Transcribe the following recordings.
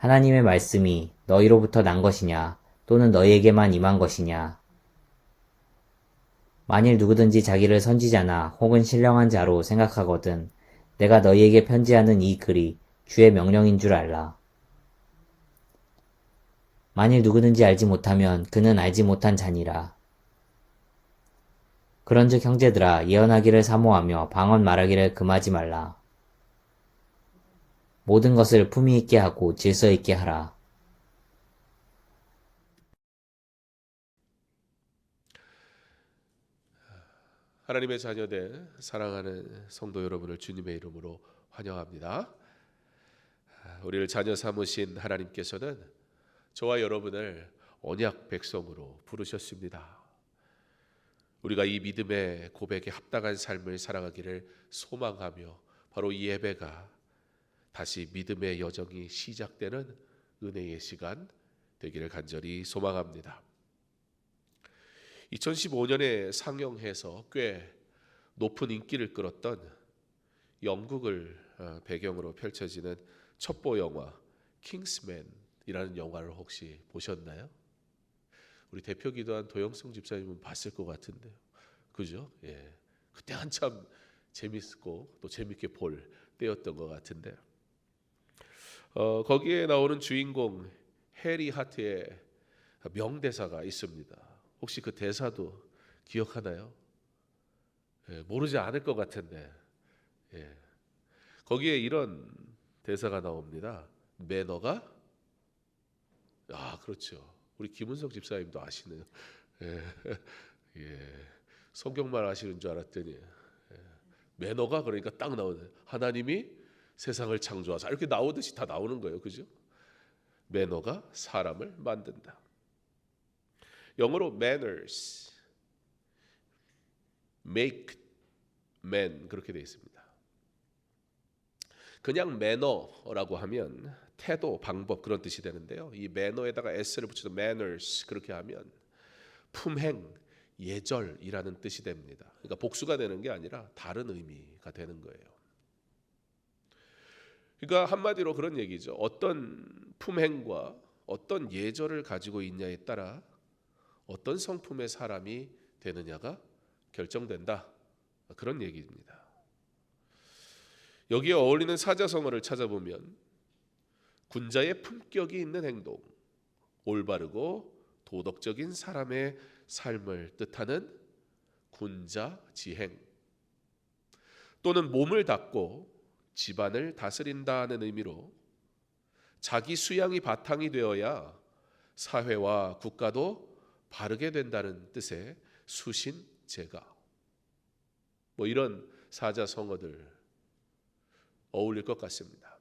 하나님의 말씀이 너희로부터 난 것이냐, 또는 너희에게만 임한 것이냐. 만일 누구든지 자기를 선지자나 혹은 신령한 자로 생각하거든 내가 너희에게 편지하는 이 글이 주의 명령인 줄 알라. 만일 누구든지 알지 못하면 그는 알지 못한 자니라. 그런즉 형제들아, 예언하기를 사모하며 방언 말하기를 금하지 말라. 모든 것을 품위 있게 하고 질서 있게 하라. 하나님의 자녀들, 사랑하는 성도 여러분을 주님의 이름으로 환영합니다. 우리를 자녀 삼으신 하나님께서는 저와 여러분을 언약 백성으로 부르셨습니다. 우리가 이 믿음의 고백에 합당한 삶을 살아가기를 소망하며 바로 이 예배가 다시 믿음의 여정이 시작되는 은혜의 시간 되기를 간절히 소망합니다. 2015년에 상영해서 꽤 높은 인기를 끌었던 영국을 배경으로 펼쳐지는 첩보 영화 킹스맨이라는 영화를 혹시 보셨나요? 우리 대표 기도한 도영성 집사님은 봤을 것 같은데요. 그죠? 예. 그때 한참 재밌고 또 재밌게 볼 때였던 것 같은데 거기에 나오는 주인공 해리 하트의 명대사가 있습니다. 혹시 그 대사도 기억하나요? 예, 모르지 않을 것 같은데 예. 거기에 이런 대사가 나옵니다. 매너가 그렇죠. 우리 김은석 집사님도 아시네요. 예. 예. 성경만 아시는 줄 알았더니 매너가 그러니까 딱 나오네. 하나님이 세상을 창조하사 이렇게 나오듯이 다 나오는 거예요. 그죠? 매너가 사람을 만든다. 영어로 manners, make man 그렇게 되어 있습니다. 그냥 매너라고 하면 태도, 방법 그런 뜻이 되는데요. 이 매너에다가 s를 붙여서 manners 그렇게 하면 품행, 예절이라는 뜻이 됩니다. 그러니까 복수가 되는 게 아니라 다른 의미가 되는 거예요. 그러니까 한마디로 그런 얘기죠. 어떤 품행과 어떤 예절을 가지고 있냐에 따라 어떤 성품의 사람이 되느냐가 결정된다. 그런 얘기입니다. 여기에 어울리는 사자성어를 찾아보면 군자의 품격이 있는 행동, 올바르고 도덕적인 사람의 삶을 뜻하는 군자지행, 또는 몸을 닦고 집안을 다스린다는 의미로 자기 수양이 바탕이 되어야 사회와 국가도 바르게 된다는 뜻의 수신제가, 이런 사자성어들 어울릴 것 같습니다.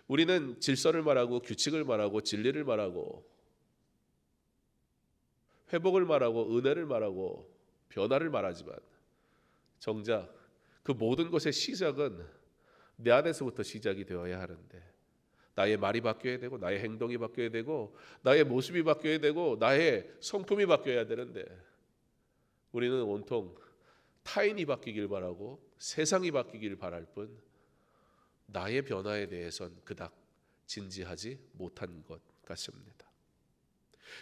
우리는 질서를 말하고 규칙을 말하고 진리를 말하고 회복을 말하고 은혜를 말하고 변화를 말하지만 정작 그 모든 것의 시작은 내 안에서부터 시작이 되어야 하는데 나의 말이 바뀌어야 되고 나의 행동이 바뀌어야 되고 나의 모습이 바뀌어야 되고 나의 성품이 바뀌어야 되는데 우리는 온통 타인이 바뀌길 바라고 세상이 바뀌길 바랄 뿐 나의 변화에 대해선 그닥 진지하지 못한 것 같습니다.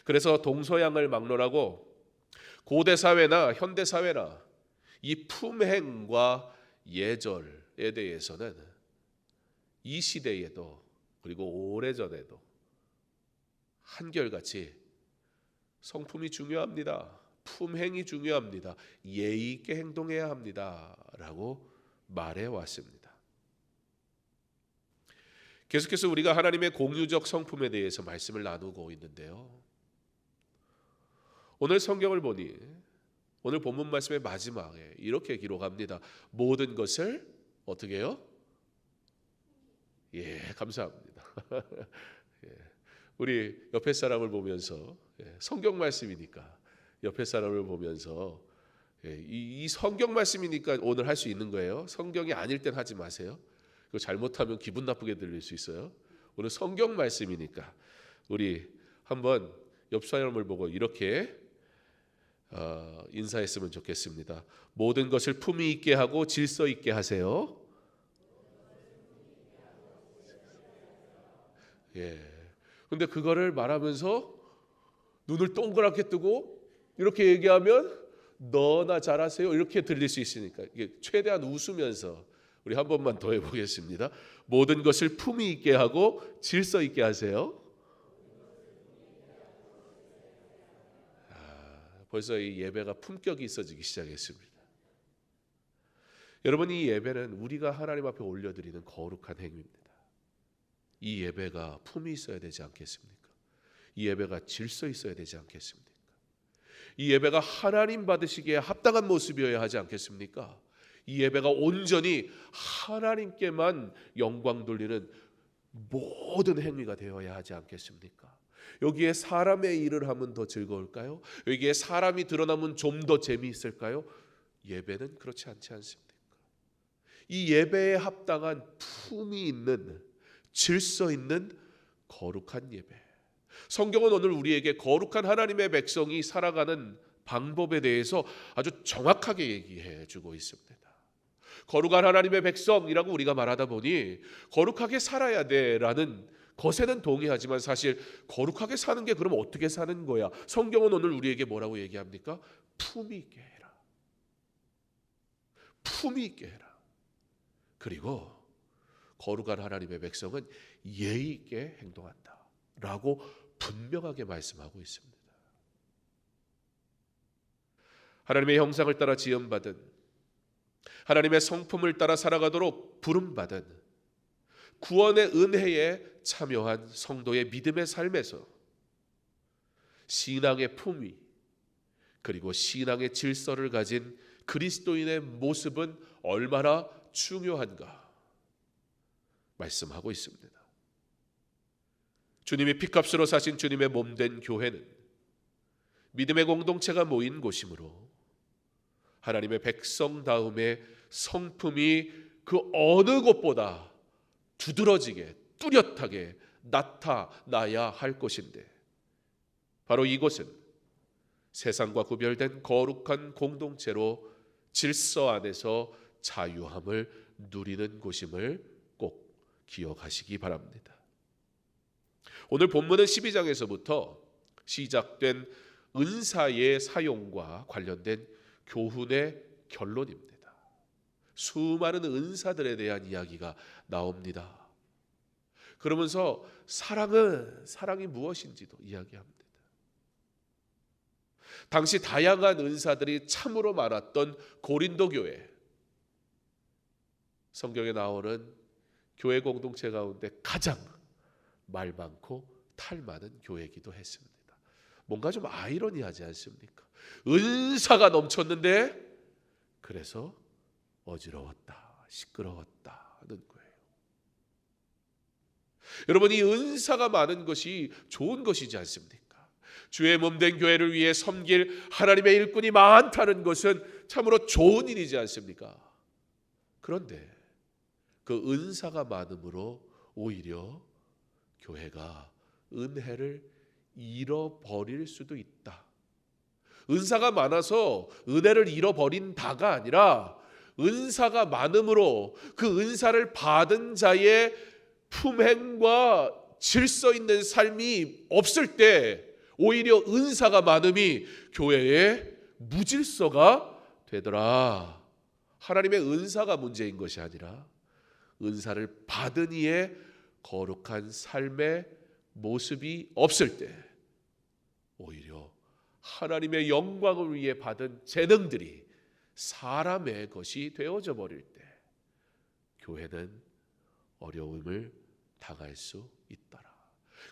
그래서 동서양을 막론하고 고대 사회나 현대 사회나 이 품행과 예절에 대해서는 이 시대에도 그리고 오래전에도 한결같이 성품이 중요합니다. 품행이 중요합니다. 예의 있게 행동해야 합니다. 라고 말해왔습니다. 계속해서 우리가 하나님의 공유적 성품에 대해서 말씀을 나누고 있는데요. 오늘 성경을 보니 오늘 본문 말씀의 마지막에 이렇게 기록합니다. 모든 것을 어떻게 해요? 감사합니다. 우리 옆에 사람을 보면서 성경 말씀이니까 옆에 사람을 보면서 이 성경 말씀이니까 오늘 할 수 있는 거예요. 성경이 아닐 땐 하지 마세요. 그거 잘못하면 기분 나쁘게 들릴 수 있어요. 오늘 성경 말씀이니까 우리 한번 옆 사람을 보고 이렇게 인사했으면 좋겠습니다. 모든 것을 품위 있게 하고 질서 있게 하세요. 예. 근데 그거를 말하면서 눈을 동그랗게 뜨고 이렇게 얘기하면 너나 잘하세요 이렇게 들릴 수 있으니까 이게 최대한 웃으면서 우리 한 번만 더 해보겠습니다. 모든 것을 품위 있게 하고 질서 있게 하세요. 벌써 이 예배가 품격이 있어지기 시작했습니다. 여러분, 이 예배는 우리가 하나님 앞에 올려드리는 거룩한 행위입니다. 이 예배가 품이 있어야 되지 않겠습니까? 이 예배가 질서 있어야 되지 않겠습니까? 이 예배가 하나님 받으시기에 합당한 모습이어야 하지 않겠습니까? 이 예배가 온전히 하나님께만 영광 돌리는 모든 행위가 되어야 하지 않겠습니까? 여기에 사람의 일을 하면 더 즐거울까요? 여기에 사람이 드러나면 좀 더 재미있을까요? 예배는 그렇지 않지 않습니까? 이 예배에 합당한 품이 있는 질서 있는 거룩한 예배. 성경은 오늘 우리에게 거룩한 하나님의 백성이 살아가는 방법에 대해서 아주 정확하게 얘기해 주고 있습니다. 거룩한 하나님의 백성이라고 우리가 말하다 보니 거룩하게 살아야 돼라는 것에는 동의하지만 사실 거룩하게 사는 게 그럼 어떻게 사는 거야? 성경은 오늘 우리에게 뭐라고 얘기합니까? 품위 있게 해라. 품위 있게 해라. 그리고 거룩한 하나님의 백성은 예의 있게 행동한다 라고 분명하게 말씀하고 있습니다. 하나님의 형상을 따라 지음받은, 하나님의 성품을 따라 살아가도록 부름받은, 구원의 은혜에 참여한 성도의 믿음의 삶에서 신앙의 품위 그리고 신앙의 질서를 가진 그리스도인의 모습은 얼마나 중요한가 말씀하고 있습니다. 주님이 피값으로 사신 주님의 몸된 교회는 믿음의 공동체가 모인 곳이므로 하나님의 백성다움의 성품이 그 어느 곳보다 두드러지게 뚜렷하게 나타나야 할 것인데, 바로 이곳은 세상과 구별된 거룩한 공동체로 질서 안에서 자유함을 누리는 곳임을 꼭 기억하시기 바랍니다. 오늘 본문은 12장에서부터 시작된 은사의 사용과 관련된 교훈의 결론입니다. 수많은 은사들에 대한 이야기가 나옵니다. 그러면서 사랑이 무엇인지도 이야기합니다. 당시 다양한 은사들이 참으로 많았던 고린도 교회, 성경에 나오는 교회 공동체 가운데 가장 말 많고 탈 많은 교회이기도 했습니다. 뭔가 좀 아이러니하지 않습니까? 은사가 넘쳤는데 그래서 어지러웠다, 시끄러웠다는 거예요. 여러분, 이 은사가 많은 것이 좋은 것이지 않습니까? 주의 몸된 교회를 위해 섬길 하나님의 일꾼이 많다는 것은 참으로 좋은 일이지 않습니까? 그런데 그 은사가 많음으로 오히려 교회가 은혜를 잃어버릴 수도 있다. 은사가 많아서 은혜를 잃어버린다가 아니라 은사가 많음으로 그 은사를 받은 자의 품행과 질서 있는 삶이 없을 때 오히려 은사가 많음이 교회의 무질서가 되더라. 하나님의 은사가 문제인 것이 아니라 은사를 받은 이의 거룩한 삶의 모습이 없을 때 오히려 하나님의 영광을 위해 받은 재능들이 사람의 것이 되어져 버릴 때 교회는 어려움을 당할 수 있더라.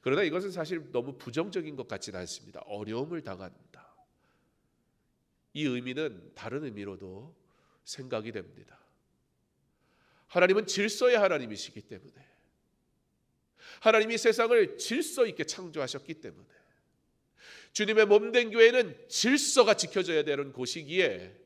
그러나 이것은 사실 너무 부정적인 것 같지는 않습니다. 어려움을 당한다. 이 의미는 다른 의미로도 생각이 됩니다. 하나님은 질서의 하나님이시기 때문에, 하나님이 세상을 질서 있게 창조하셨기 때문에, 주님의 몸된 교회는 질서가 지켜져야 되는 곳이기에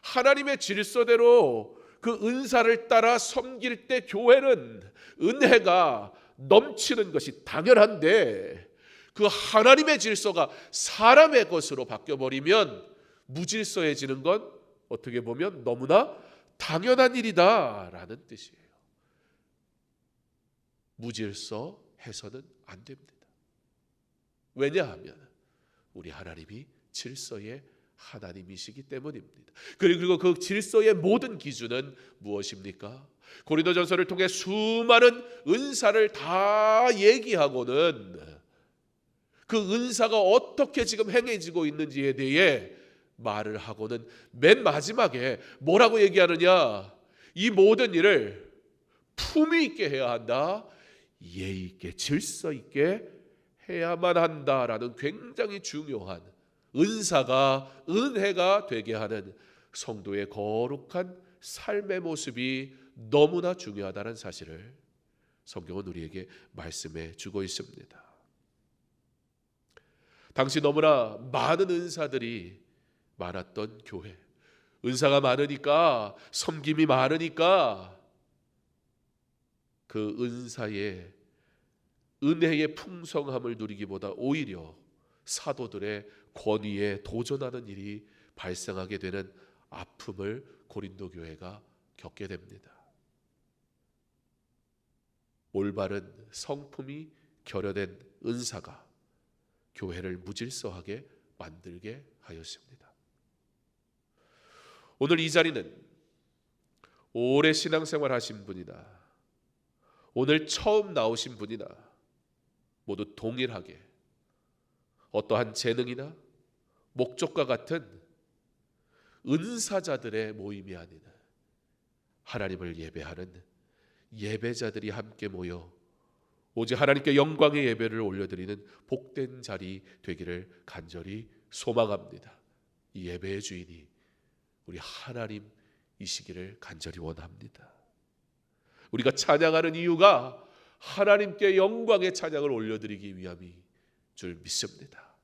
하나님의 질서대로 그 은사를 따라 섬길 때 교회는 은혜가 넘치는 것이 당연한데, 그 하나님의 질서가 사람의 것으로 바뀌어버리면 무질서해지는 건 어떻게 보면 너무나 당연한 일이다라는 뜻이에요. 무질서 해서는 안 됩니다. 왜냐하면 우리 하나님이 질서의 하나님이시기 때문입니다. 그리고 그 질서의 모든 기준은 무엇입니까? 고린도전서를 통해 수많은 은사를 다 얘기하고는 그 은사가 어떻게 지금 행해지고 있는지에 대해 말을 하고는 맨 마지막에 뭐라고 얘기하느냐? 이 모든 일을 품위 있게 해야 한다. 예의 있게 질서 있게 해야만 한다라는 굉장히 중요한 은사가 은혜가 되게 하는 성도의 거룩한 삶의 모습이 너무나 중요하다는 사실을 성경은 우리에게 말씀해 주고 있습니다. 당시 너무나 많은 은사들이 많았던 교회, 은사가 많으니까, 섬김이 많으니까 그 은사의 은혜의 풍성함을 누리기보다 오히려 사도들의 권위에 도전하는 일이 발생하게 되는 아픔을 고린도 교회가 겪게 됩니다. 올바른 성품이 결여된 은사가 교회를 무질서하게 만들게 하였습니다. 오늘 이 자리는 오래 신앙생활 하신 분이나 오늘 처음 나오신 분이나 모두 동일하게 어떠한 재능이나 목적과 같은 은사자들의 모임이 아닌 하나님을 예배하는 예배자들이 함께 모여 오직 하나님께 영광의 예배를 올려드리는 복된 자리 되기를 간절히 소망합니다. 이 예배의 주인이 우리 하나님이시기를 간절히 원합니다. 우리가 찬양하는 이유가 하나님께 영광의 찬양을 올려드리기 위함이 줄 믿습니다.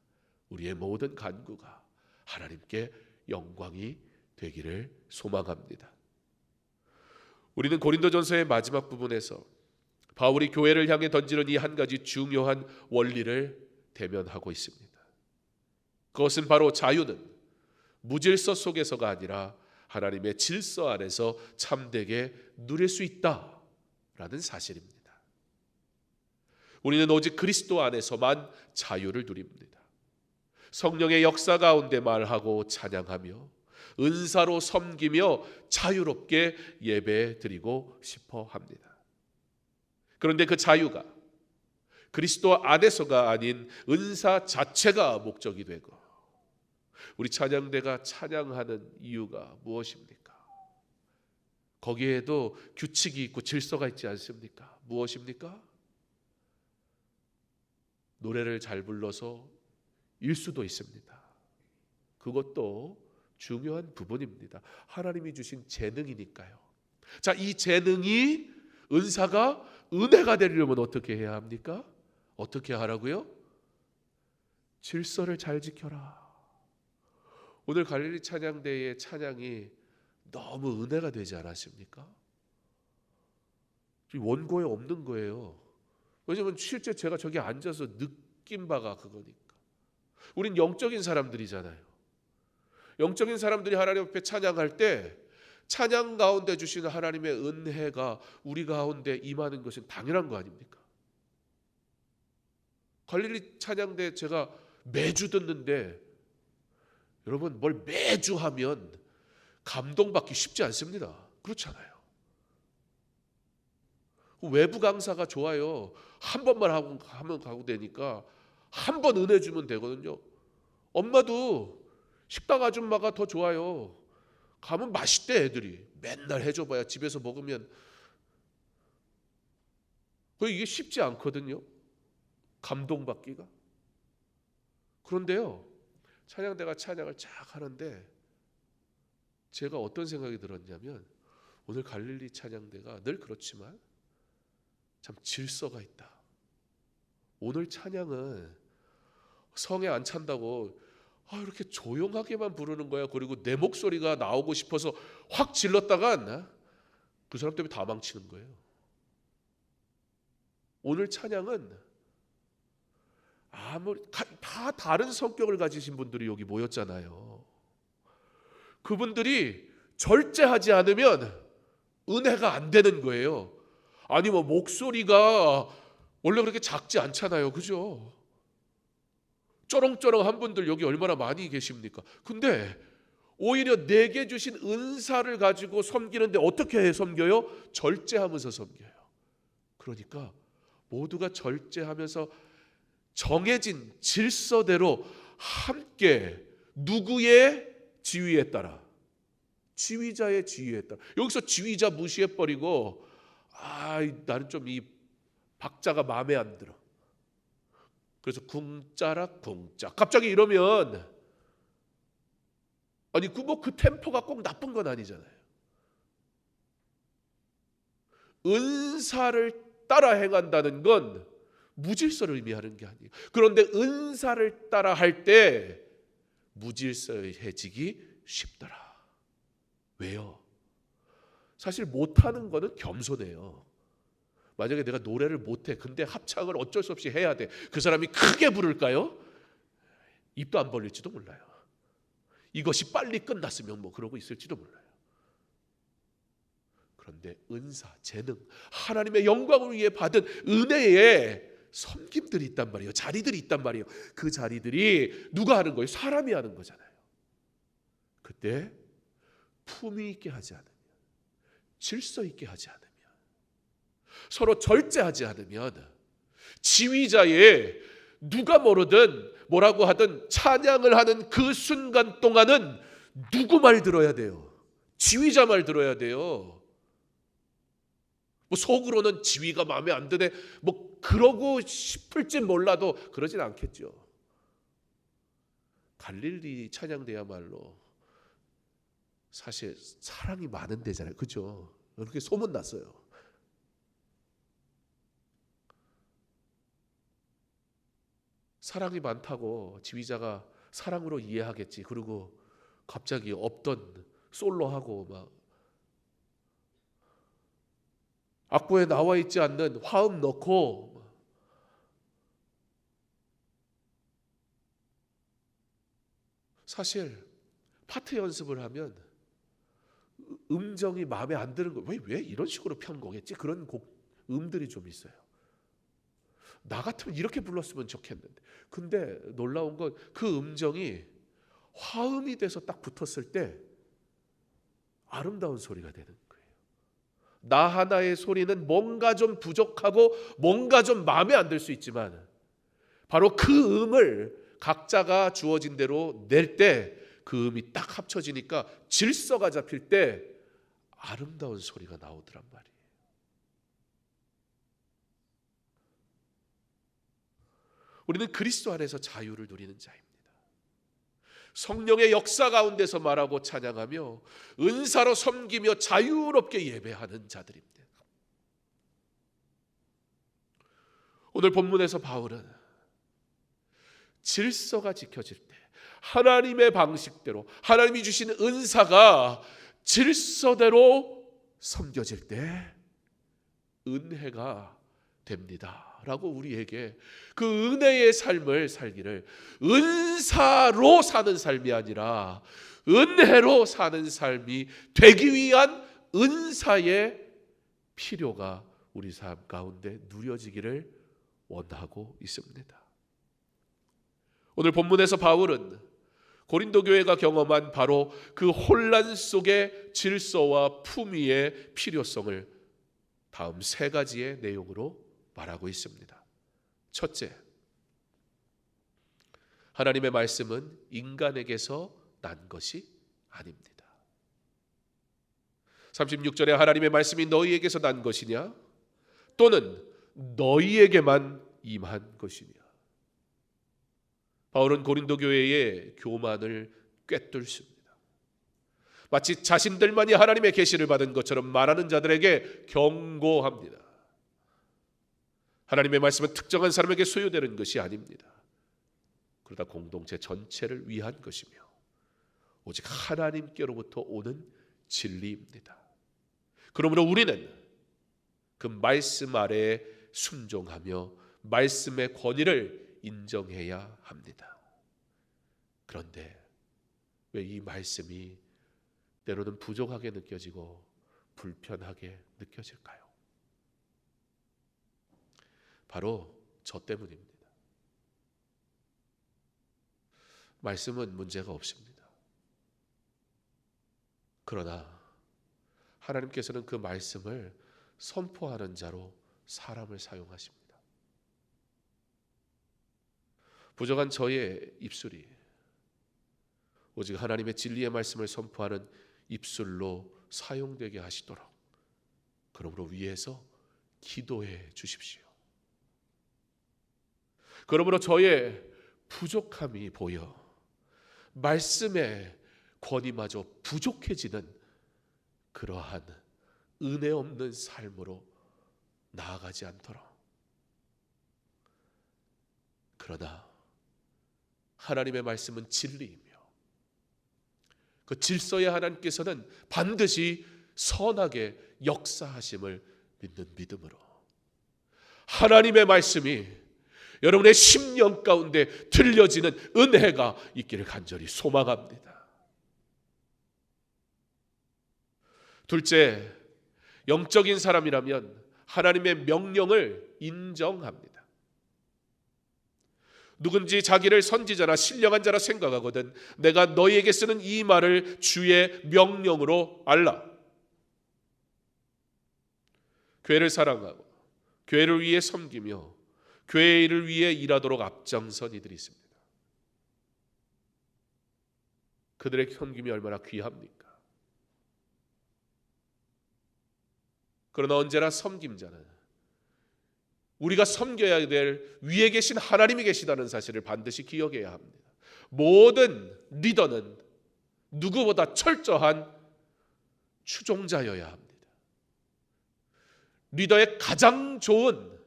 우리의 모든 간구가 하나님께 영광이 되기를 소망합니다. 우리는 고린도전서의 마지막 부분에서 바울이 교회를 향해 던지는 이 한 가지 중요한 원리를 대면하고 있습니다. 그것은 바로 자유는 무질서 속에서가 아니라 하나님의 질서 안에서 참되게 누릴 수 있다라는 사실입니다. 우리는 오직 그리스도 안에서만 자유를 누립니다. 성령의 역사 가운데 말하고 찬양하며 은사로 섬기며 자유롭게 예배 드리고 싶어 합니다. 그런데 그 자유가 그리스도 안에서가 아닌 은사 자체가 목적이 되고 우리 찬양대가 찬양하는 이유가 무엇입니까? 거기에도 규칙이 있고 질서가 있지 않습니까? 무엇입니까? 노래를 잘 불러서 일 수도 있습니다. 그것도 중요한 부분입니다. 하나님이 주신 재능이니까요. 자, 이 재능이 은사가 은혜가 되려면 어떻게 해야 합니까? 어떻게 하라고요? 질서를 잘 지켜라. 오늘 갈릴리 찬양대의 찬양이 너무 은혜가 되지 않았습니까? 원고에 없는 거예요. 왜냐하면 실제 제가 저기 앉아서 느낀 바가 그거니까. 우린 영적인 사람들이잖아요. 영적인 사람들이 하나님 앞에 찬양할 때 찬양 가운데 주시는 하나님의 은혜가 우리 가운데 임하는 것은 당연한 거 아닙니까? 갈릴리 찬양대 제가 매주 듣는데 여러분 뭘 매주 하면 감동받기 쉽지 않습니다. 그렇잖아요. 외부 강사가 좋아요. 한 번만 하면 가고 되니까 한 번 은혜 주면 되거든요. 엄마도 식당 아줌마가 더 좋아요. 가면 맛있대 애들이. 맨날 해줘봐야 집에서 먹으면 이게 쉽지 않거든요. 감동받기가. 그런데요. 찬양대가 찬양을 쫙 하는데 제가 어떤 생각이 들었냐면 오늘 갈릴리 찬양대가 늘 그렇지만 참 질서가 있다. 오늘 찬양은 성에 안 찬다고 이렇게 조용하게만 부르는 거야. 그리고 내 목소리가 나오고 싶어서 확 질렀다간 그 사람 때문에 다 망치는 거예요. 오늘 찬양은 다 다른 성격을 가지신 분들이 여기 모였잖아요. 그분들이 절제하지 않으면 은혜가 안 되는 거예요. 아니 목소리가 원래 그렇게 작지 않잖아요. 그죠? 쩌렁쩌렁한 분들 여기 얼마나 많이 계십니까? 근데 오히려 내게 주신 은사를 가지고 섬기는데 어떻게 섬겨요? 절제하면서 섬겨요. 그러니까 모두가 절제하면서 정해진 질서대로 함께 누구의 지위에 따라, 지휘자의 지위에 따라. 여기서 지휘자 무시해버리고 나는 좀 이 박자가 마음에 안 들어. 그래서 궁짜라 궁짜. 갑자기 이러면 아니 그 템포가 꼭 나쁜 건 아니잖아요. 은사를 따라 행한다는 건 무질서를 의미하는 게 아니에요. 그런데 은사를 따라 할 때 무질서해지기 쉽더라. 왜요? 사실 못하는 거는 겸손해요. 만약에 내가 노래를 못해, 근데 합창을 어쩔 수 없이 해야 돼. 그 사람이 크게 부를까요? 입도 안 벌릴지도 몰라요. 이것이 빨리 끝났으면 뭐 그러고 있을지도 몰라요. 그런데 은사, 재능, 하나님의 영광을 위해 받은 은혜의 섬김들이 있단 말이에요. 자리들이 있단 말이에요. 그 자리들이 누가 하는 거예요? 사람이 하는 거잖아요. 그때 품위 있게 하지 않으면, 질서 있게 하지 않으면, 서로 절제하지 않으면 지휘자의 누가 뭐라고 하든 찬양을 하는 그 순간 동안은 누구 말 들어야 돼요? 지휘자 말 들어야 돼요. 뭐 속으로는 지휘가 마음에 안 드네 뭐 그러고 싶을지 몰라도 그러진 않겠죠. 갈릴리 찬양대야말로 사실 사랑이 많은 데잖아요. 그죠? 그렇게 소문났어요. 사랑이 많다고 지휘자가 사랑으로 이해하겠지. 그리고 갑자기 없던 솔로하고 막 악보에 나와 있지 않는 화음 넣고 사실 파트 연습을 하면 음정이 마음에 안 드는 거 왜 이런 식으로 편곡했지? 그런 음들이 좀 있어요. 나 같으면 이렇게 불렀으면 좋겠는데. 근데 놀라운 건 그 음정이 화음이 돼서 딱 붙었을 때 아름다운 소리가 되는 거예요. 나 하나의 소리는 뭔가 좀 부족하고 뭔가 좀 마음에 안 들 수 있지만 바로 그 음을 각자가 주어진 대로 낼 때 그 음이 딱 합쳐지니까 질서가 잡힐 때 아름다운 소리가 나오더란 말이에요. 우리는 그리스도 안에서 자유를 누리는 자입니다. 성령의 역사 가운데서 말하고 찬양하며 은사로 섬기며 자유롭게 예배하는 자들입니다. 오늘 본문에서 바울은 질서가 지켜질 때 하나님의 방식대로 하나님이 주신 은사가 질서대로 섬겨질 때 은혜가 됩니다 라고 우리에게 그 은혜의 삶을 살기를 은사로 사는 삶이 아니라 은혜로 사는 삶이 되기 위한 은사의 필요가 우리 삶 가운데 누려지기를 원하고 있습니다. 오늘 본문에서 바울은 고린도 교회가 경험한 바로 그 혼란 속의 질서와 품위의 필요성을 다음 세 가지의 내용으로 말하고 있습니다. 첫째, 하나님의 말씀은 인간에게서 난 것이 아닙니다. 36절에 하나님의 말씀이 너희에게서 난 것이냐? 또는 너희에게만 임한 것이냐? 바울은 고린도 교회의 교만을 꿰뚫습니다. 마치 자신들만이 하나님의 계시를 받은 것처럼 말하는 자들에게 경고합니다. 하나님의 말씀은 특정한 사람에게 소유되는 것이 아닙니다. 그러다 공동체 전체를 위한 것이며 오직 하나님께로부터 오는 진리입니다. 그러므로 우리는 그 말씀 아래에 순종하며 말씀의 권위를 인정해야 합니다. 그런데 왜 이 말씀이 때로는 부족하게 느껴지고 불편하게 느껴질까요? 바로 저 때문입니다. 말씀은 문제가 없습니다. 그러나 하나님께서는 그 말씀을 선포하는 자로 사람을 사용하십니다. 부족한 저의 입술이 오직 하나님의 진리의 말씀을 선포하는 입술로 사용되게 하시도록 그러므로 위에서 기도해 주십시오. 그러므로 저의 부족함이 보여 말씀의 권위마저 부족해지는 그러한 은혜 없는 삶으로 나아가지 않도록. 그러나 하나님의 말씀은 진리이며 그 질서의 하나님께서는 반드시 선하게 역사하심을 믿는 믿음으로 하나님의 말씀이 여러분의 심령 가운데 들려지는 은혜가 있기를 간절히 소망합니다. 둘째, 영적인 사람이라면 하나님의 명령을 인정합니다. 누군지 자기를 선지자나 신령한 자라 생각하거든 내가 너희에게 쓰는 이 말을 주의 명령으로 알라. 교회를 사랑하고 교회를 위해 섬기며 교회의 일을 위해 일하도록 앞장선 이들이 있습니다. 그들의 섬김이 얼마나 귀합니까? 그러나 언제나 섬김자는 우리가 섬겨야 될 위에 계신 하나님이 계시다는 사실을 반드시 기억해야 합니다. 모든 리더는 누구보다 철저한 추종자여야 합니다. 리더의 가장 좋은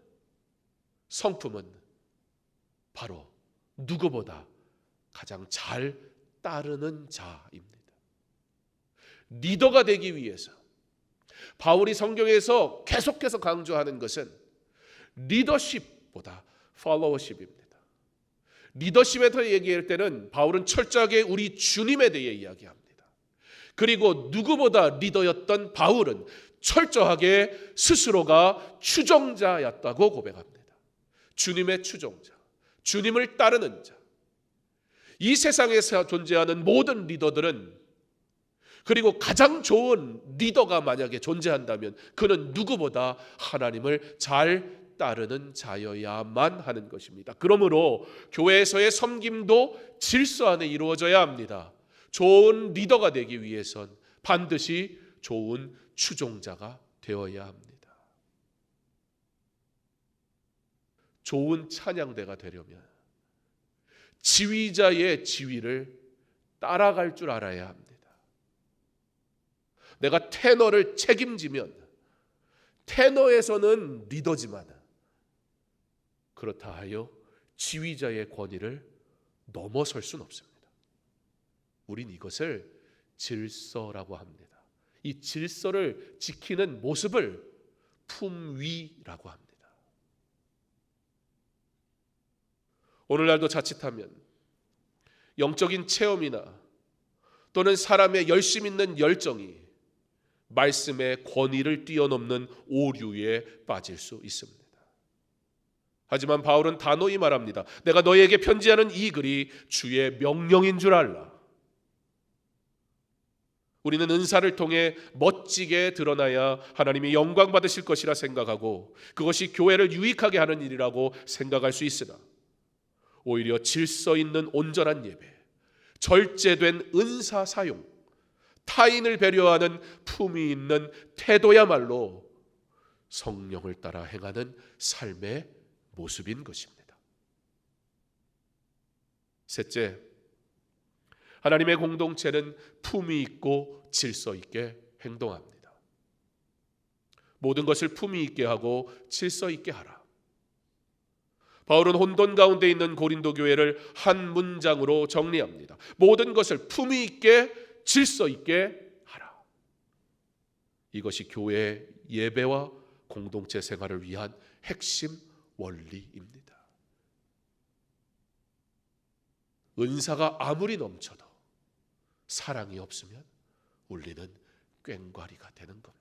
성품은 바로 누구보다 가장 잘 따르는 자입니다. 리더가 되기 위해서 바울이 성경에서 계속해서 강조하는 것은 리더십보다 팔로워십입니다. 리더십에 대해 얘기할 때는 바울은 철저하게 우리 주님에 대해 이야기합니다. 그리고 누구보다 리더였던 바울은 철저하게 스스로가 추종자였다고 고백합니다. 주님의 추종자, 주님을 따르는 자. 이 세상에서 존재하는 모든 리더들은 그리고 가장 좋은 리더가 만약에 존재한다면 그는 누구보다 하나님을 잘 따르는 자여야만 하는 것입니다. 그러므로 교회에서의 섬김도 질서 안에 이루어져야 합니다. 좋은 리더가 되기 위해선 반드시 좋은 추종자가 되어야 합니다. 좋은 찬양대가 되려면 지휘자의 지휘를 따라갈 줄 알아야 합니다. 내가 테너를 책임지면 테너에서는 리더지만 그렇다 하여 지휘자의 권위를 넘어설 수는 없습니다. 우린 이것을 질서라고 합니다. 이 질서를 지키는 모습을 품위라고 합니다. 오늘날도 자칫하면 영적인 체험이나 또는 사람의 열심 있는 열정이 말씀의 권위를 뛰어넘는 오류에 빠질 수 있습니다. 하지만 바울은 단호히 말합니다. 내가 너희에게 편지하는 이 글이 주의 명령인 줄 알라. 우리는 은사를 통해 멋지게 드러나야 하나님이 영광 받으실 것이라 생각하고 그것이 교회를 유익하게 하는 일이라고 생각할 수 있으나 오히려 질서 있는 온전한 예배, 절제된 은사 사용, 타인을 배려하는 품위 있는 태도야말로 성령을 따라 행하는 삶의 모습인 것입니다. 셋째, 하나님의 공동체는 품위 있고 질서 있게 행동합니다. 모든 것을 품위 있게 하고 질서 있게 하라. 바울은 혼돈 가운데 있는 고린도 교회를 한 문장으로 정리합니다. 모든 것을 품위 있게 질서 있게 하라. 이것이 교회의 예배와 공동체 생활을 위한 핵심 원리입니다. 은사가 아무리 넘쳐도 사랑이 없으면 울리는 꽹과리가 되는 겁니다.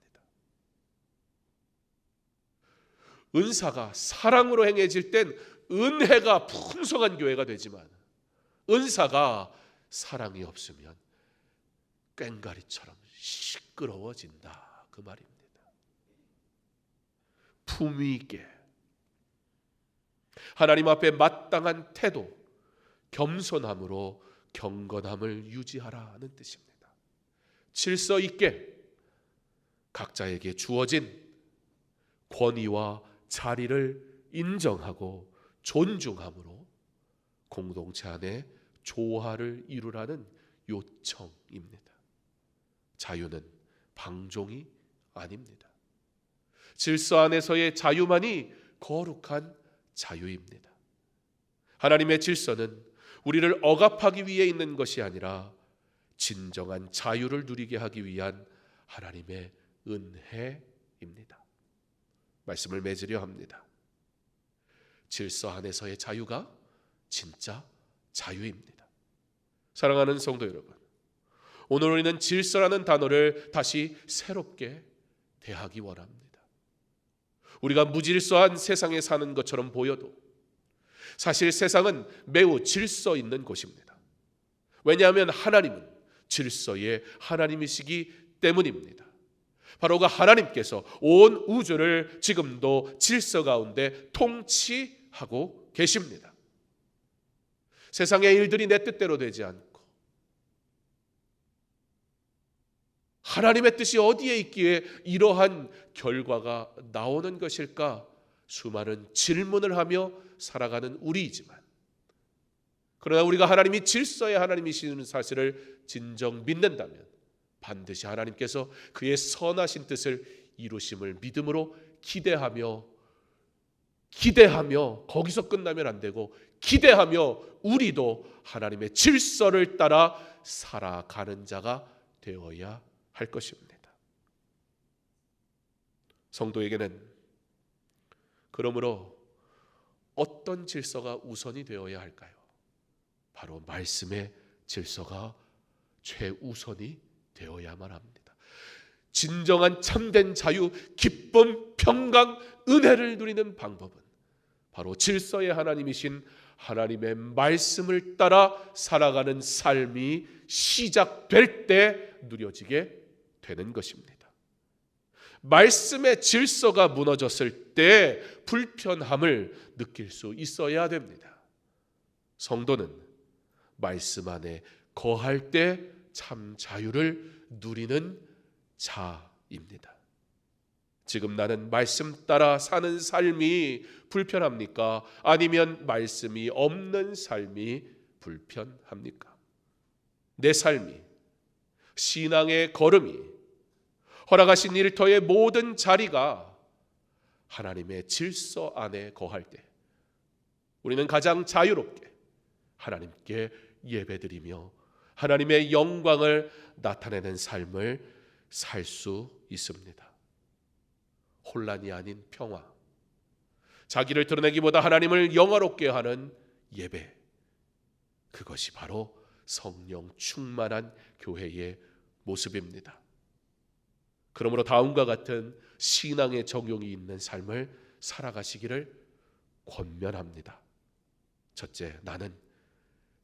은사가 사랑으로 행해질 땐 은혜가 풍성한 교회가 되지만 은사가 사랑이 없으면 꽹가리처럼 시끄러워진다, 그 말입니다. 품위 있게 하나님 앞에 마땅한 태도, 겸손함으로 경건함을 유지하라는 뜻입니다. 질서 있게 각자에게 주어진 권위와 자리를 인정하고 존중함으로 공동체 안에 조화를 이루라는 요청입니다. 자유는 방종이 아닙니다. 질서 안에서의 자유만이 거룩한 자유입니다. 하나님의 질서는 우리를 억압하기 위해 있는 것이 아니라 진정한 자유를 누리게 하기 위한 하나님의 은혜입니다. 말씀을 맺으려 합니다. 질서 안에서의 자유가 진짜 자유입니다. 사랑하는 성도 여러분, 오늘 우리는 질서라는 단어를 다시 새롭게 대하기 원합니다. 우리가 무질서한 세상에 사는 것처럼 보여도 사실 세상은 매우 질서 있는 곳입니다. 왜냐하면 하나님은 질서의 하나님이시기 때문입니다. 바로 그 하나님께서 온 우주를 지금도 질서 가운데 통치하고 계십니다. 세상의 일들이 내 뜻대로 되지 않고 하나님의 뜻이 어디에 있기에 이러한 결과가 나오는 것일까? 수많은 질문을 하며 살아가는 우리이지만, 그러나 우리가 하나님이 질서의 하나님이시는 사실을 진정 믿는다면 반드시 하나님께서 그의 선하신 뜻을 이루심을 믿음으로 기대하며 거기서 끝나면 안 되고 기대하며 우리도 하나님의 질서를 따라 살아가는 자가 되어야 할 것입니다. 성도에게는 그러므로 어떤 질서가 우선이 되어야 할까요? 바로 말씀의 질서가 최우선이 되어야만 합니다. 진정한 참된 자유, 기쁨, 평강, 은혜를 누리는 방법은 바로 질서의 하나님이신 하나님의 말씀을 따라 살아가는 삶이 시작될 때 누려지게 되는 것입니다. 말씀의 질서가 무너졌을 때 불편함을 느낄 수 있어야 됩니다. 성도는 말씀 안에 거할 때 참 자유를 누리는 자입니다. 지금 나는 말씀 따라 사는 삶이 불편합니까? 아니면 말씀이 없는 삶이 불편합니까? 내 삶이, 신앙의 걸음이, 허락하신 일터의 모든 자리가 하나님의 질서 안에 거할 때 우리는 가장 자유롭게 하나님께 예배드리며 하나님의 영광을 나타내는 삶을 살 수 있습니다. 혼란이 아닌 평화, 자기를 드러내기보다 하나님을 영화롭게 하는 예배, 그것이 바로 성령 충만한 교회의 모습입니다. 그러므로 다음과 같은 신앙의 적용이 있는 삶을 살아가시기를 권면합니다. 첫째, 나는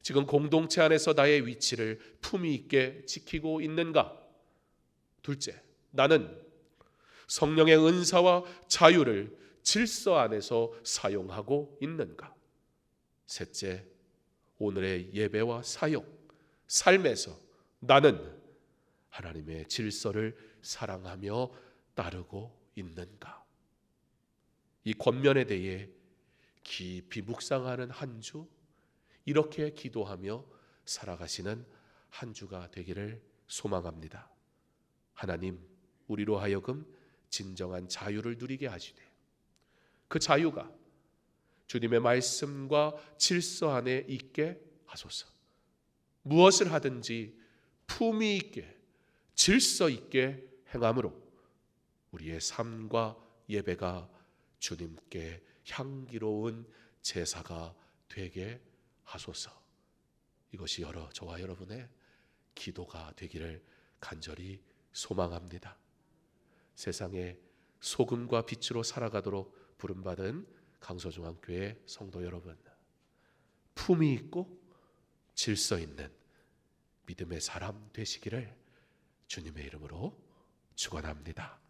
지금 공동체 안에서 나의 위치를 품위 있게 지키고 있는가? 둘째, 나는 성령의 은사와 자유를 질서 안에서 사용하고 있는가? 셋째, 오늘의 예배와 사역, 삶에서 나는 하나님의 질서를 사랑하며 따르고 있는가? 이 권면에 대해 깊이 묵상하는 한 주, 이렇게 기도하며 살아가시는 한 주가 되기를 소망합니다. 하나님, 우리로 하여금 진정한 자유를 누리게 하시되 그 자유가 주님의 말씀과 질서 안에 있게 하소서. 무엇을 하든지 품위 있게 질서 있게 행함으로 우리의 삶과 예배가 주님께 향기로운 제사가 되게 하소서. 이것이 저와 여러분의 기도가 되기를 간절히 소망합니다. 세상에 소금과 빛으로 살아가도록 부름받은 강서중앙교회 성도 여러분, 품위 있고 질서 있는 믿음의 사람 되시기를 주님의 이름으로 축원합니다.